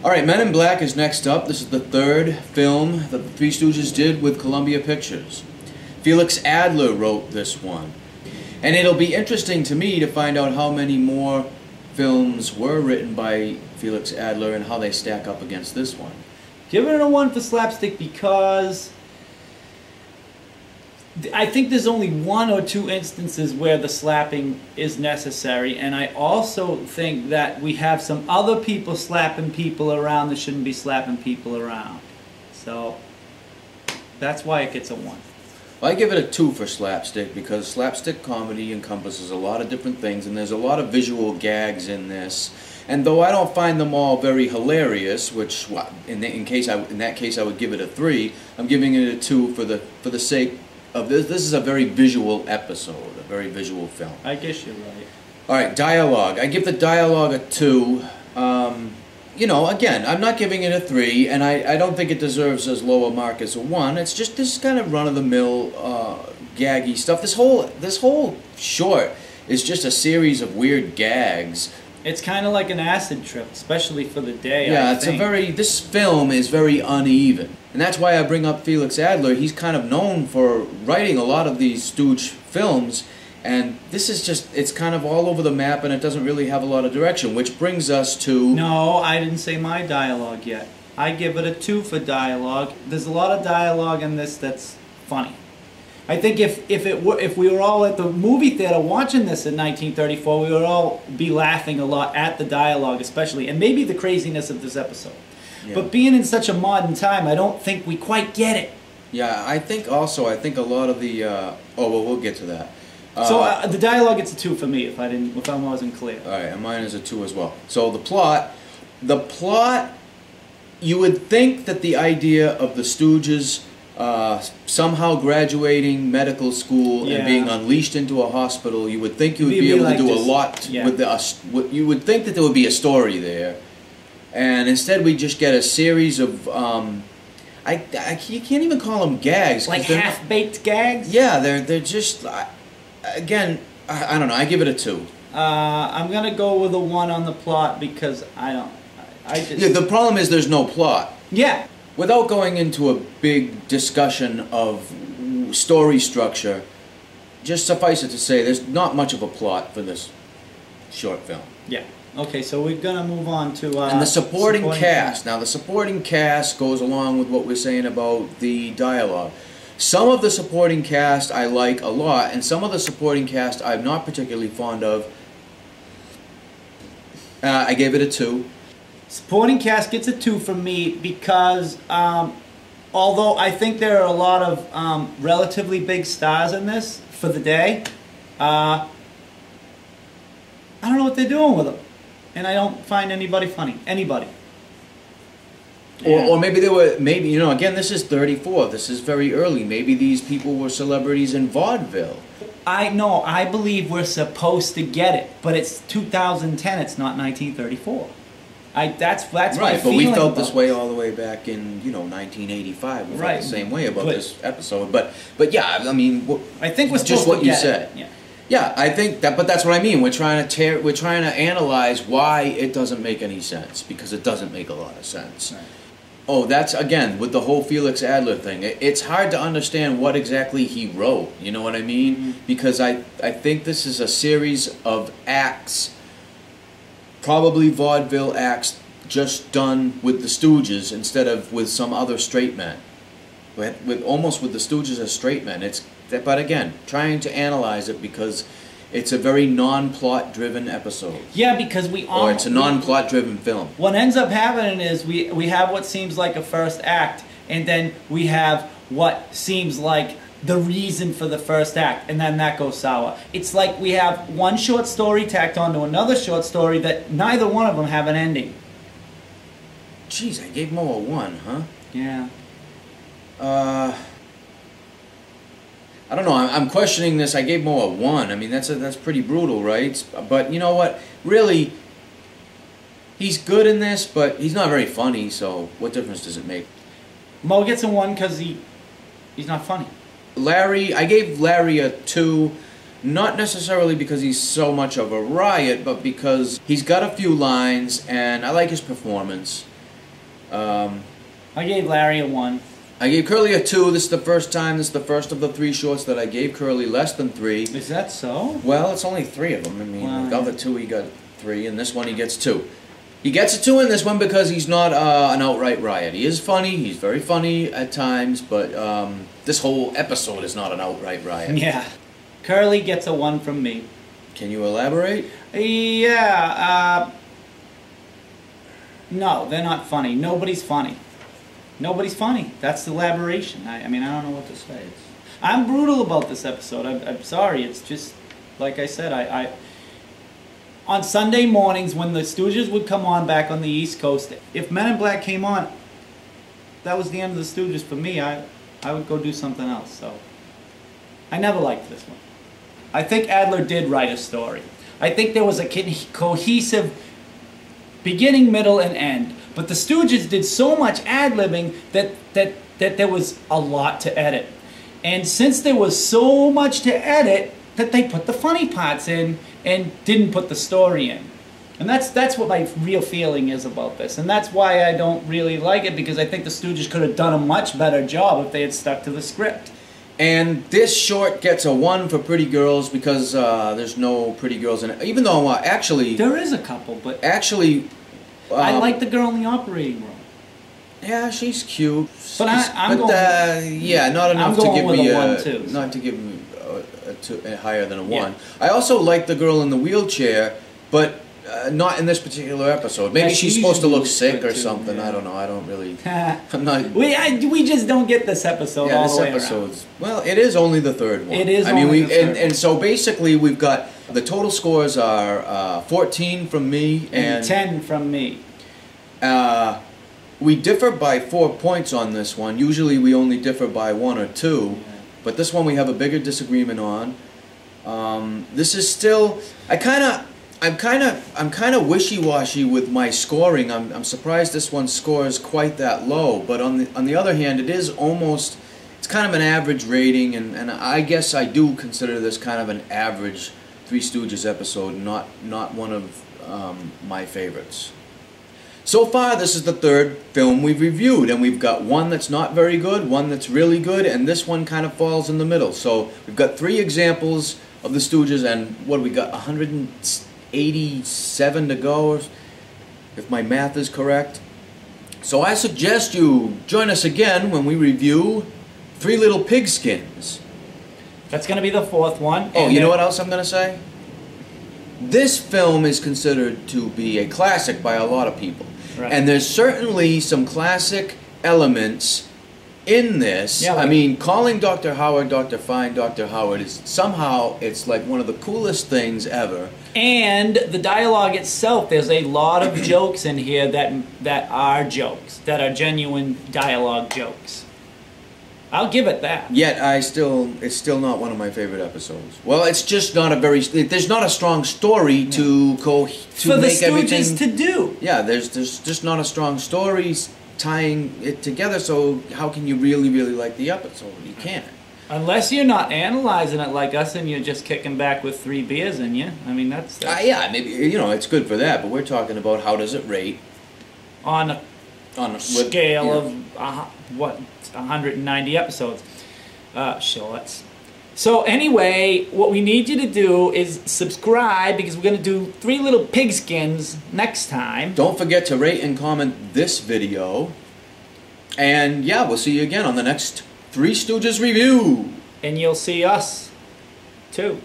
All right, Men in Black is next up. This is the third film that the Three Stooges did with Columbia Pictures. Felix Adler wrote this one. And it'll be interesting to me to find out how many more films were written by Felix Adler and how they stack up against this one. Giving it a 1 for Slapstick because I think there's only 1 or 2 instances where the slapping is necessary, and I also think that we have some other people slapping people around that shouldn't be slapping people around. So that's why it gets a 1. Well, I give it a 2 for Slapstick because slapstick comedy encompasses a lot of different things, and there's a lot of visual gags in this. And though I don't find them all very hilarious, which in that case I would give it a 3, I'm giving it a 2 for the sake of this. This is a very visual episode, a very visual film. I guess you're right. All right, dialogue. I give the dialogue a 2. You know, again, I'm not giving it a 3, and I don't think it deserves as low a mark as a 1. It's just this kind of run-of-the-mill, gaggy stuff. This whole short is just a series of weird gags. It's kind of like an acid trip, especially for the day. Yeah, this film is very uneven. And that's why I bring up Felix Adler. He's kind of known for writing a lot of these stooge films, and this is just, it's kind of all over the map, and it doesn't really have a lot of direction, which brings us to... No, I didn't say my dialogue yet. I give it a 2 for dialogue. There's a lot of dialogue in this that's funny. I think if we were all at the movie theater watching this in 1934, we would all be laughing a lot at the dialogue especially, and maybe the craziness of this episode. Yeah. But being in such a modern time, I don't think we quite get it. Yeah, I think a lot of the... oh, well, we'll get to that. So the dialogue gets a 2 for me if I wasn't clear. All right, and mine is a 2 as well. So the plot, you would think that the idea of the Stooges somehow graduating medical school and being unleashed into a hospital, you would think you would be able to do a lot with you would think that there would be a story there, and instead we just get a series of you can't even call them gags, like half-baked gags. Yeah, they're just again, I don't know. I give it a 2. I'm gonna go with a 1 on the plot because I just... Yeah, the problem is there's no plot. Yeah. Without going into a big discussion of story structure, just suffice it to say there's not much of a plot for this short film. Yeah. Okay, so we're going to move on to... and the supporting cast. Now, the supporting cast goes along with what we're saying about the dialogue. Some of the supporting cast I like a lot, and some of the supporting cast I'm not particularly fond of. I gave it a 2. Supporting cast gets a 2 from me because although I think there are a lot of relatively big stars in this for the day, I don't know what they're doing with them, and I don't find anybody funny. Anybody. Or maybe they were, you know, again, this is 34. This is very early. Maybe these people were celebrities in vaudeville. I believe we're supposed to get it, but it's 2010. It's not 1934. That's right, but we felt this way all the way back in 1985. We felt the same way about this episode. But yeah, I mean, I think we're just what you said. Yeah. Yeah, I think that, but that's what I mean. We're trying to analyze why it doesn't make any sense, because it doesn't make a lot of sense. Right. Oh, that's again with the whole Felix Adler thing. It's hard to understand what exactly he wrote. You know what I mean? Mm-hmm. Because I think this is a series of acts. Probably vaudeville acts just done with the Stooges instead of with some other straight men. Almost with the Stooges as straight men. But again, trying to analyze it because it's a very non-plot driven episode. Yeah, because or it's a non-plot driven film. What ends up happening is we have what seems like a first act, and then we have what seems like the reason for the first act, and then that goes sour. It's like we have one short story tacked onto another short story that neither one of them have an ending. Jeez, I gave Mo a 1, huh? Yeah. I don't know. I'm questioning this. I gave Mo a 1. I mean, that's pretty brutal, right? But you know what? Really, he's good in this, but he's not very funny. So what difference does it make? Mo gets a 1 because he's not funny. Larry, I gave Larry a 2, not necessarily because he's so much of a riot, but because he's got a few lines, and I like his performance. I gave Larry a 1. I gave Curly a 2. This is the first time. This is the first of the 3 shorts that I gave Curly less than 3. Is that so? Well, it's only 3 of them. I mean, Wow. the other 2 he got 3, and this one he gets 2. He gets a 2 in this one because he's not an outright riot. He is funny. He's very funny at times, but this whole episode is not an outright riot. Yeah. Curly gets a 1 from me. Can you elaborate? Yeah, no, they're not funny. Nobody's funny. Nobody's funny. That's the elaboration. I mean, I don't know what to say. I'm brutal about this episode. I'm sorry. It's just, like I said, on Sunday mornings when the Stooges would come on back on the East Coast, if Men in Black came on, that was the end of the Stooges for me. I would go do something else. So I never liked this one. I think Adler did write a story. I think there was a cohesive beginning, middle, and end. But the Stooges did so much ad-libbing that there was a lot to edit. And since there was so much to edit, that they put the funny parts in and didn't put the story in. And that's what my real feeling is about this. And that's why I don't really like it, because I think the Stooges could have done a much better job if they had stuck to the script. And this short gets a 1 for Pretty Girls because there's no pretty girls in it. Even though, actually... There is a couple, but... Actually... I like the girl in the operating room. Yeah, she's cute. But I'm going... yeah, not enough I'm to give me a 1 too. Not to give me a higher than a 1. Yeah. I also like the girl in the wheelchair, but not in this particular episode. Maybe Yeah, she's she supposed to look usually sick looks or good too, something. yeah. I don't know. I don't really... I'm not... We just don't get this episode Yeah, all this the way episode's... Well, it is only the 3rd one. It is I mean, only the third and so basically we've got... The total scores are 14 from me and 10 from me. We differ by 4 points on this one. Usually we only differ by 1 or 2, but this one we have a bigger disagreement on. This is still... I'm kind of wishy-washy with my scoring. I'm surprised this one scores quite that low. But on the other hand, it is almost... It's kind of an average rating, and I guess I do consider this kind of an average Three Stooges episode, not one of my favorites. So far, this is the 3rd film we've reviewed, and we've got one that's not very good, one that's really good, and this one kind of falls in the middle. So we've got 3 examples of the Stooges, and what do we got, 187 to go, if my math is correct. So I suggest you join us again when we review Three Little Pigskins. That's going to be the 4th one. Oh, you know what else I'm going to say? This film is considered to be a classic by a lot of people. Right. And there's certainly some classic elements in this. Yeah, I like- mean, calling Dr. Howard Dr. Fine Dr. Howard is somehow, it's like one of the coolest things ever. And the dialogue itself, there's a lot of jokes in here that are jokes, that are genuine dialogue jokes. I'll give it that. Yet it's still not one of my favorite episodes. Well, it's just not a very, there's not a strong story to For the make everything. Stooges to do. Yeah, there's just not a strong story tying it together, so how can you really like the episode? You can't. Unless you're not analyzing it like us and you're just kicking back with 3 beers in you. I mean, that's Yeah, maybe, it's good for that, but we're talking about how does it rate on a scale of, 190 episodes. Shorts. So anyway, what we need you to do is subscribe, because we're going to do 3 Little Pigskins next time. Don't forget to rate and comment this video. And yeah, we'll see you again on the next Three Stooges review. And you'll see us, too.